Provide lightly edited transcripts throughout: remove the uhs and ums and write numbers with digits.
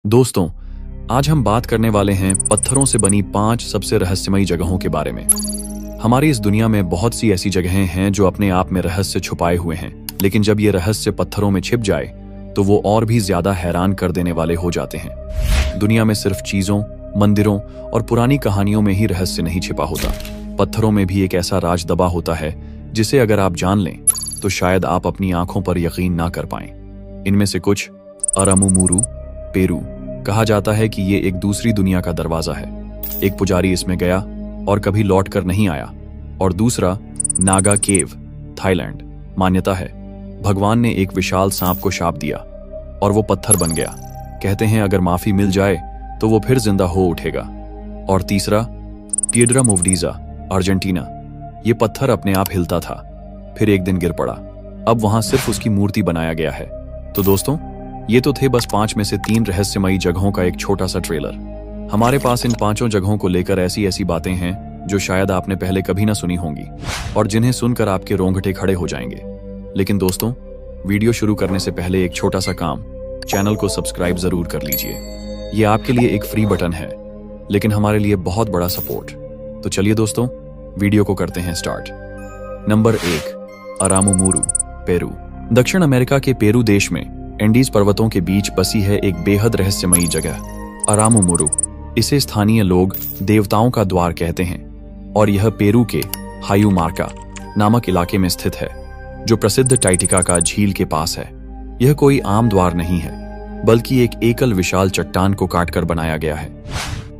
दोस्तों, आज हम बात करने वाले हैं पत्थरों से बनी 5 सबसे रहस्यमयी जगहों के बारे में। हमारी इस दुनिया में बहुत सी ऐसी जगहें हैं जो अपने आप में रहस्य छुपाए हुए हैं, लेकिन जब ये रहस्य पत्थरों में छिप जाए तो वो और भी ज्यादा हैरान कर देने वाले हो जाते हैं। दुनिया में सिर्फ चीजों, मंदिरों और पुरानी कहानियों में ही रहस्य नहीं छिपा होता। पत्थरों में भी एक ऐसा राज दबा होता है जिसे अगर आप जान लें तो शायद आप अपनी आंखों पर यकीन ना कर पाएं। इनमें से कुछ अरामुमुरु, पेरू। कहा जाता है कि ये एक दूसरी दुनिया का दरवाजा है। एक पुजारी इसमें गया और कभी लौट कर नहीं आया। और दूसरा नागा केव, थाईलैंड। मान्यता है भगवान ने एक विशाल सांप को शाप दिया और वो पत्थर बन गया। कहते हैं अगर माफी मिल जाए तो वो फिर जिंदा हो उठेगा। और तीसरा पिएड्रा मूवडीजा, अर्जेंटीना। ये पत्थर अपने आप हिलता था, फिर एक दिन गिर पड़ा। अब वहां सिर्फ उसकी मूर्ति बनाया गया है। तो दोस्तों, ये तो थे बस 5 में से 3 रहस्यमयी जगहों का एक छोटा सा ट्रेलर। हमारे पास इन 5 जगहों को लेकर ऐसी ऐसी बातें हैं जो शायद आपने पहले कभी ना सुनी होंगी और जिन्हें सुनकर आपके रोंगटे खड़े हो जाएंगे। लेकिन दोस्तों, वीडियो शुरू करने से पहले एक छोटा सा काम, चैनल को सब्सक्राइब जरूर कर लीजिए। ये आपके लिए एक फ्री बटन है, लेकिन हमारे लिए बहुत बड़ा सपोर्ट। तो चलिए दोस्तों, वीडियो को करते हैं स्टार्ट। Number 1, Aramu Muru, Peru. दक्षिण अमेरिका के पेरू देश में एंडीज पर्वतों के बीच बसी है एक बेहद रहस्यमयी जगह, अरामुमुरु। इसे स्थानीय लोग देवताओं का द्वार कहते हैं और यह पेरू के हायुमार्का नामक इलाके में स्थित है, जो प्रसिद्ध टाइटिकाका झील के पास है। यह कोई आम द्वार नहीं है, बल्कि एक एकल विशाल चट्टान को काटकर बनाया गया है।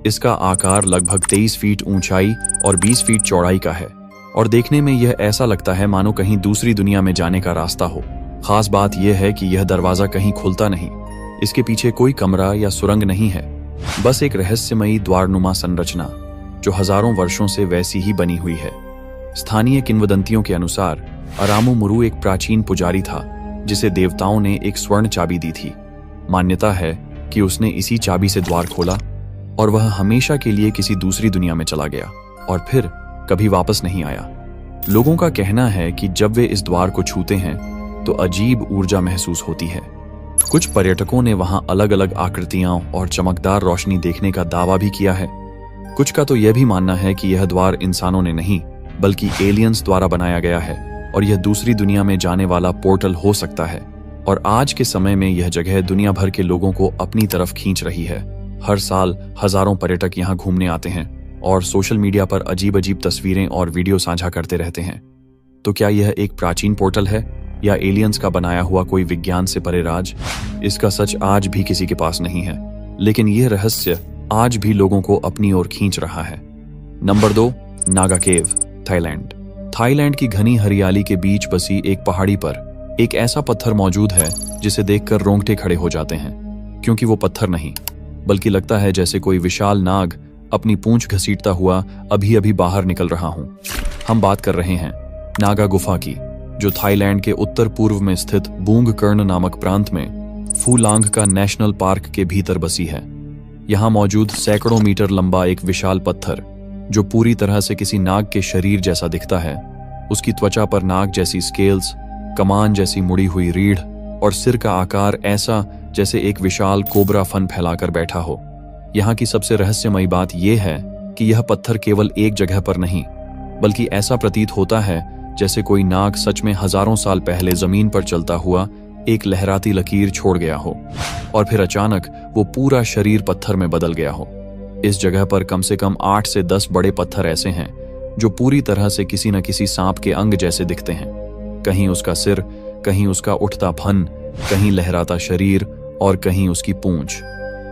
इसका आकार लगभग 23 फीट ऊंचाई और 20 फीट चौड़ाई का है और देखने में यह ऐसा लगता है मानो कहीं दूसरी दुनिया में जाने का रास्ता हो। खास बात यह है कि यह दरवाजा कहीं खुलता नहीं। इसके पीछे कोई कमरा या सुरंग नहीं है, बस एक रहस्यमयी द्वारनुमा संरचना जो हजारों वर्षों से वैसी ही बनी हुई है। स्थानीय किंवदंतियों के अनुसार अरामुमुरु एक प्राचीन पुजारी था जिसे देवताओं ने एक स्वर्ण चाबी दी थी। मान्यता है कि उसने इसी चाबी से द्वार खोला और वह हमेशा के लिए किसी दूसरी दुनिया में चला गया और फिर कभी वापस नहीं आया। लोगों का कहना है कि जब वे इस द्वार को छूते हैं तो अजीब ऊर्जा महसूस होती है। कुछ पर्यटकों ने वहां अलग अलग आकृतियां और चमकदार रोशनी देखने का दावा भी किया है। कुछ का तो यह भी मानना है कि यह द्वार इंसानों ने नहीं बल्कि एलियंस द्वारा बनाया गया है और यह दूसरी दुनिया में जाने वाला पोर्टल हो सकता है। और आज के समय में यह जगह दुनिया भर के लोगों को अपनी तरफ खींच रही है। हर साल हजारों पर्यटक यहाँ घूमने आते हैं और सोशल मीडिया पर अजीब अजीब तस्वीरें और वीडियो साझा करते रहते हैं। तो क्या यह एक प्राचीन पोर्टल है या एलियंस का बनाया हुआ कोई विज्ञान से परे राज? इसका सच आज भी किसी के पास नहीं है, लेकिन यह रहस्य आज भी लोगों को अपनी ओर खींच रहा है। नंबर 2, नागा केव, थाईलैंड। थाईलैंड की घनी हरियाली के बीच बसी एक पहाड़ी पर एक ऐसा पत्थर मौजूद है जिसे देखकर रोंगटे खड़े हो जाते हैं, क्योंकि वो पत्थर नहीं बल्कि लगता है जैसे कोई विशाल नाग अपनी पूंछ घसीटता हुआ अभी अभी बाहर निकल रहा हूं। हम बात कर रहे हैं नागा गुफा की, जो थाईलैंड के उत्तर पूर्व में स्थित बूंगकर्ण नामक प्रांत में फूलांग का नेशनल पार्क के भीतर बसी है। यहाँ मौजूद सैकड़ों मीटर लंबा एक विशाल पत्थर जो पूरी तरह से किसी नाग के शरीर जैसा दिखता है। उसकी त्वचा पर नाग जैसी स्केल्स, कमान जैसी मुड़ी हुई रीढ़ और सिर का आकार ऐसा जैसे एक विशाल कोबरा फन फैलाकर बैठा हो। यहाँ की सबसे रहस्यमयी बात यह है कि यह पत्थर केवल एक जगह पर नहीं बल्कि ऐसा प्रतीत होता है जैसे कोई नाग सच में हजारों साल पहले जमीन पर चलता हुआ एक लहराती लकीर छोड़ गया हो और फिर अचानक वो पूरा शरीर पत्थर में बदल गया हो। इस जगह पर कम से कम 8 से 10 बड़े पत्थर ऐसे हैं जो पूरी तरह से किसी न किसी सांप के अंग जैसे दिखते हैं। कहीं उसका सिर, कहीं उसका उठता फन, कहीं लहराता शरीर और कहीं उसकी पूंछ।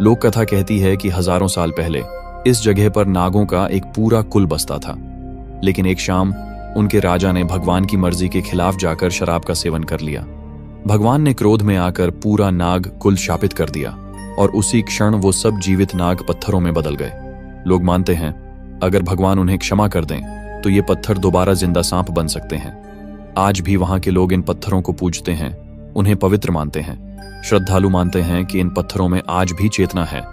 लोक कथा कहती है कि हजारों साल पहले इस जगह पर नागों का एक पूरा कुल बसता था, लेकिन एक शाम उनके राजा ने भगवान की मर्जी के खिलाफ जाकर शराब का सेवन कर लिया। भगवान ने क्रोध में आकर पूरा नाग कुल शापित कर दिया और उसी क्षण वो सब जीवित नाग पत्थरों में बदल गए। लोग मानते हैं अगर भगवान उन्हें क्षमा कर दें तो ये पत्थर दोबारा जिंदा सांप बन सकते हैं। आज भी वहां के लोग इन पत्थरों को पूजते हैं, उन्हें पवित्र मानते हैं। श्रद्धालु मानते हैं कि इन पत्थरों में आज भी चेतना है,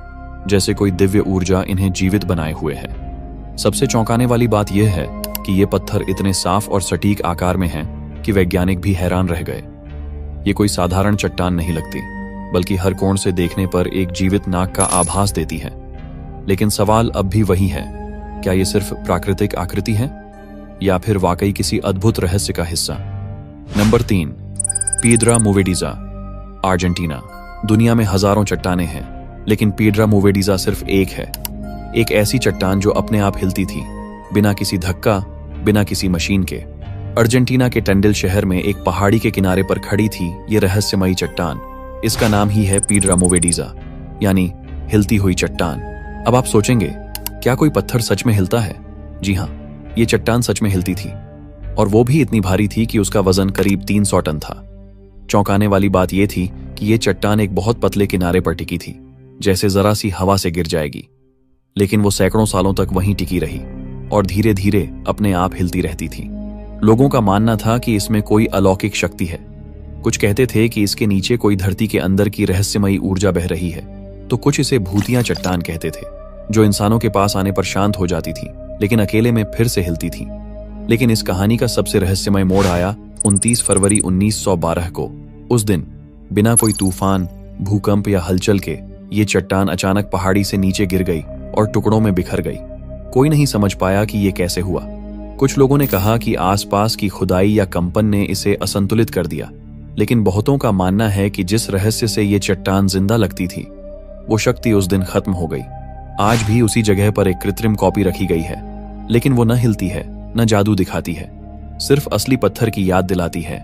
जैसे कोई दिव्य ऊर्जा इन्हें जीवित बनाए हुए है। सबसे चौंकाने वाली बात यह है कि ये पत्थर इतने साफ और सटीक आकार में हैं कि वैज्ञानिक भी हैरान रह गए। ये कोई साधारण चट्टान नहीं लगती, बल्कि हर कोण से देखने पर एक जीवित नाग का आभास देती है। लेकिन सवाल अब भी वही है, क्या ये सिर्फ प्राकृतिक आकृति है या फिर वाकई किसी अद्भुत रहस्य का हिस्सा? Number 3, Piedra Movediza, Argentina. दुनिया में हजारों चट्टानें हैं, लेकिन पीड्रा मूवेडिजा सिर्फ एक है। एक ऐसी चट्टान जो अपने आप हिलती थी, बिना किसी धक्का, बिना किसी मशीन के। अर्जेंटीना के टंडिल शहर में एक पहाड़ी के किनारे पर खड़ी थी ये रहस्यमयी चट्टान। इसका नाम ही है पीड्रा मूवेडिजा, यानी हिलती हुई चट्टान। अब आप सोचेंगे, क्या कोई पत्थर सच में हिलता है? जी हाँ, ये चट्टान सच में हिलती थी, और वो भी इतनी भारी थी कि उसका वजन करीब 300 टन था। चौंकाने वाली बात यह थी कि ये चट्टान एक बहुत पतले किनारे पर टिकी थी, जैसे जरा सी हवा से गिर जाएगी। लेकिन वो सैकड़ों सालों तक वहीं टिकी रही और धीरे धीरे अपने आप हिलती रहती थी। लोगों का मानना था कि इसमें कोई अलौकिक शक्ति है। कुछ कहते थे कि इसके नीचे कोई धरती के अंदर की रहस्यमयी ऊर्जा बह रही है, तो कुछ इसे भूतिया चट्टान कहते थे, जो इंसानों के पास आने पर शांत हो जाती थी, लेकिन अकेले में फिर से हिलती थी। लेकिन इस कहानी का सबसे रहस्यमय मोड़ आया 29 फरवरी 1912 को। उस दिन बिना कोई तूफान, भूकंप या हलचल के ये चट्टान अचानक पहाड़ी से नीचे गिर गई और टुकड़ों में बिखर गई। कोई नहीं समझ पाया कि ये कैसे हुआ। कुछ लोगों ने कहा कि आसपास की खुदाई या कंपन ने इसे असंतुलित कर दिया, लेकिन बहुतों का मानना है कि जिस रहस्य से ये चट्टान जिंदा लगती थी, वो शक्ति उस दिन खत्म हो गई। आज भी उसी जगह पर एक कृत्रिम कॉपी रखी गई है, लेकिन वो न हिलती है, न जादू दिखाती है, सिर्फ असली पत्थर की याद दिलाती है।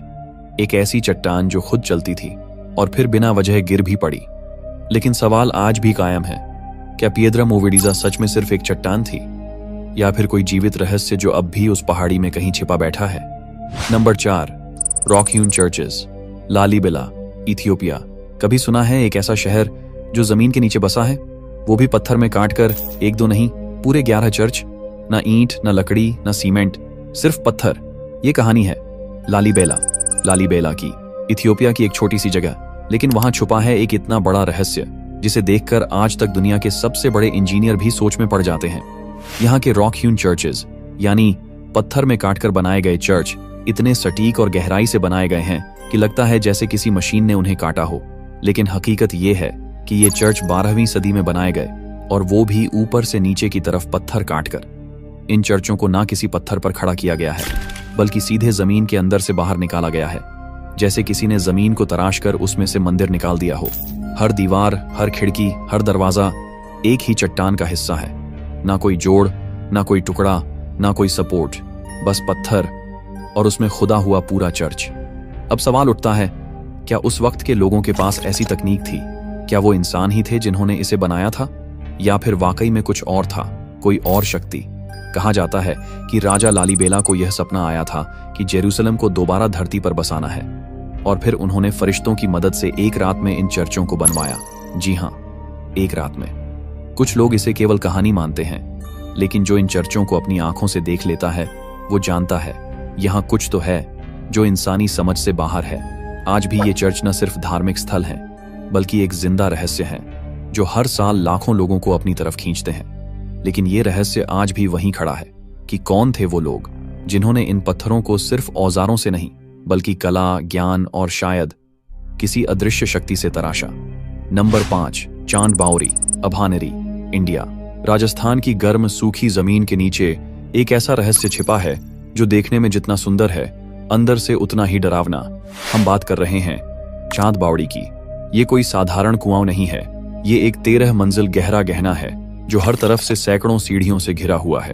एक ऐसी चट्टान जो खुद चलती थी और फिर बिना वजह गिर भी पड़ी। लेकिन सवाल आज भी कायम है, क्या पीड्रा मूवेडिजा सच में सिर्फ एक चट्टान थी, या फिर कोई जीवित रहस्य जो अब भी उस पहाड़ी में कहीं छिपा बैठा है? Number 4, rock hewn churches, Lalibela, Ethiopia. कभी सुना है एक ऐसा शहर जो जमीन के नीचे बसा है, वो भी पत्थर में काटकर? एक दो नहीं, पूरे 11 चर्च। ना ईंट, ना लकड़ी, ना सीमेंट, सिर्फ पत्थर। ये कहानी है लालीबेला की, इथियोपिया की एक छोटी सी जगह, लेकिन वहां छुपा है एक इतना बड़ा रहस्य जिसे देखकर आज तक दुनिया के सबसे बड़े इंजीनियर भी सोच में पड़ जाते हैं। यहाँ के रॉक ह्यून चर्चेस, यानी पत्थर में काटकर बनाए गए चर्च, इतने सटीक और गहराई से बनाए गए हैं कि लगता है जैसे किसी मशीन ने उन्हें काटा हो। लेकिन हकीकत ये है कि ये चर्च 12वीं सदी में बनाए गए, और वो भी ऊपर से नीचे की तरफ पत्थर काटकर। इन चर्चों को ना किसी पत्थर पर खड़ा किया गया है, बल्कि सीधे जमीन के अंदर से बाहर निकाला गया है, जैसे किसी ने जमीन को तराश कर उसमें से मंदिर निकाल दिया हो। हर दीवार, हर खिड़की, हर दरवाजा एक ही चट्टान का हिस्सा है। ना कोई जोड़, ना कोई टुकड़ा, ना कोई सपोर्ट, बस पत्थर, और उसमें खुदा हुआ पूरा चर्च। अब सवाल उठता है, क्या उस वक्त के लोगों के पास ऐसी तकनीक थी? क्या वो इंसान ही थे जिन्होंने इसे बनाया था, या फिर वाकई में कुछ और था, कोई और शक्ति? कहा जाता है कि राजा लालीबेला को यह सपना आया था कि जेरूसलम को दोबारा धरती पर बसाना है, और फिर उन्होंने फरिश्तों की मदद से एक रात में इन चर्चों को बनवाया। जी हाँ, एक रात में। कुछ लोग इसे केवल कहानी मानते हैं, लेकिन जो इन चर्चों को अपनी आंखों से देख लेता है, वो जानता है यहाँ कुछ तो है जो इंसानी समझ से बाहर है। आज भी ये चर्च न सिर्फ धार्मिक स्थल है, बल्कि एक जिंदा रहस्य है जो हर साल लाखों लोगों को अपनी तरफ खींचते हैं। लेकिन ये रहस्य आज भी वहीं खड़ा है कि कौन थे वो लोग जिन्होंने इन पत्थरों को सिर्फ औजारों से नहीं, बल्कि कला, ज्ञान और शायद किसी अदृश्य शक्ति से तराशा। नंबर 5, चांद बावरी, अभानेरी, इंडिया। राजस्थान की गर्म सूखी जमीन के नीचे एक ऐसा रहस्य छिपा है जो देखने में जितना सुंदर है, अंदर से उतना ही डरावना। हम बात कर रहे हैं चांद बावड़ी की। ये कोई साधारण कुआं नहीं है, ये एक 13 मंजिल गहरा गहना है जो हर तरफ से सैकड़ों सीढ़ियों से घिरा हुआ है,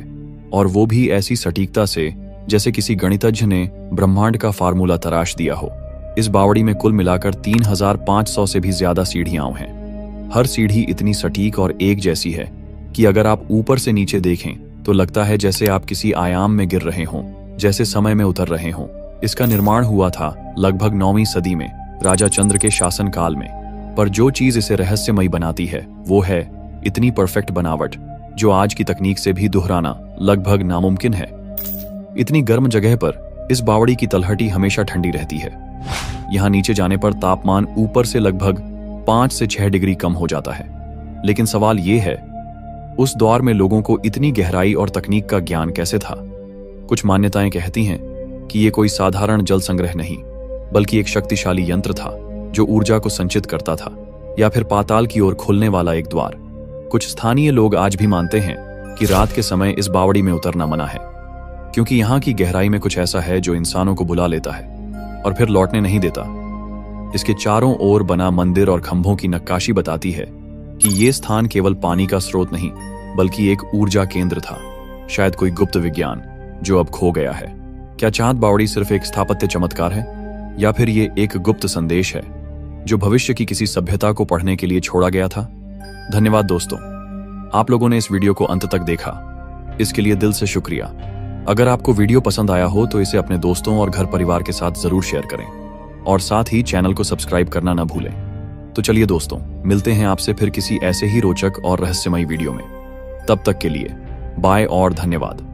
और वो भी ऐसी सटीकता से जैसे किसी गणितज्ञ ने ब्रह्मांड का फार्मूला तराश दिया हो। इस बावड़ी में कुल मिलाकर 3500 से भी ज्यादा सीढ़ियां हैं। हर सीढ़ी इतनी सटीक और एक जैसी है कि अगर आप ऊपर से नीचे देखें तो लगता है जैसे आप किसी आयाम में गिर रहे हों, जैसे समय में उतर रहे हों। इसका निर्माण हुआ था लगभग 9वीं सदी में, राजा चंद्र के शासन काल में। पर जो चीज इसे रहस्यमयी बनाती है वो है इतनी परफेक्ट बनावट जो आज की तकनीक से भी दोहराना लगभग नामुमकिन है। इतनी गर्म जगह पर इस बावड़ी की तलहटी हमेशा ठंडी रहती है। यहाँ नीचे जाने पर तापमान ऊपर से लगभग 5 से 6 डिग्री कम हो जाता है। लेकिन सवाल ये है, उस दौर में लोगों को इतनी गहराई और तकनीक का ज्ञान कैसे था? कुछ मान्यताएं कहती हैं कि ये कोई साधारण जल संग्रह नहीं, बल्कि एक शक्तिशाली यंत्र था जो ऊर्जा को संचित करता था या फिर पाताल की ओर खुलने वाला एक द्वार। कुछ स्थानीय लोग आज भी मानते हैं कि रात के समय इस बावड़ी में उतरना मना है, क्योंकि यहाँ की गहराई में कुछ ऐसा है जो इंसानों को बुला लेता है और फिर लौटने नहीं देता। इसके चारों ओर बना मंदिर और खंभों की नक्काशी बताती है कि ये स्थान केवल पानी का स्रोत नहीं बल्कि एक ऊर्जा केंद्र था, शायद कोई गुप्त विज्ञान जो अब खो गया है। क्या चांद बावड़ी सिर्फ एक स्थापत्य चमत्कार है, या फिर ये एक गुप्त संदेश है जो भविष्य की किसी सभ्यता को पढ़ने के लिए छोड़ा गया था? धन्यवाद दोस्तों, आप लोगों ने इस वीडियो को अंत तक देखा, इसके लिए दिल से शुक्रिया। अगर आपको वीडियो पसंद आया हो तो इसे अपने दोस्तों और घर परिवार के साथ जरूर शेयर करें और साथ ही चैनल को सब्सक्राइब करना ना भूलें। तो चलिए दोस्तों, मिलते हैं आपसे फिर किसी ऐसे ही रोचक और रहस्यमयी वीडियो में। तब तक के लिए बाय और धन्यवाद।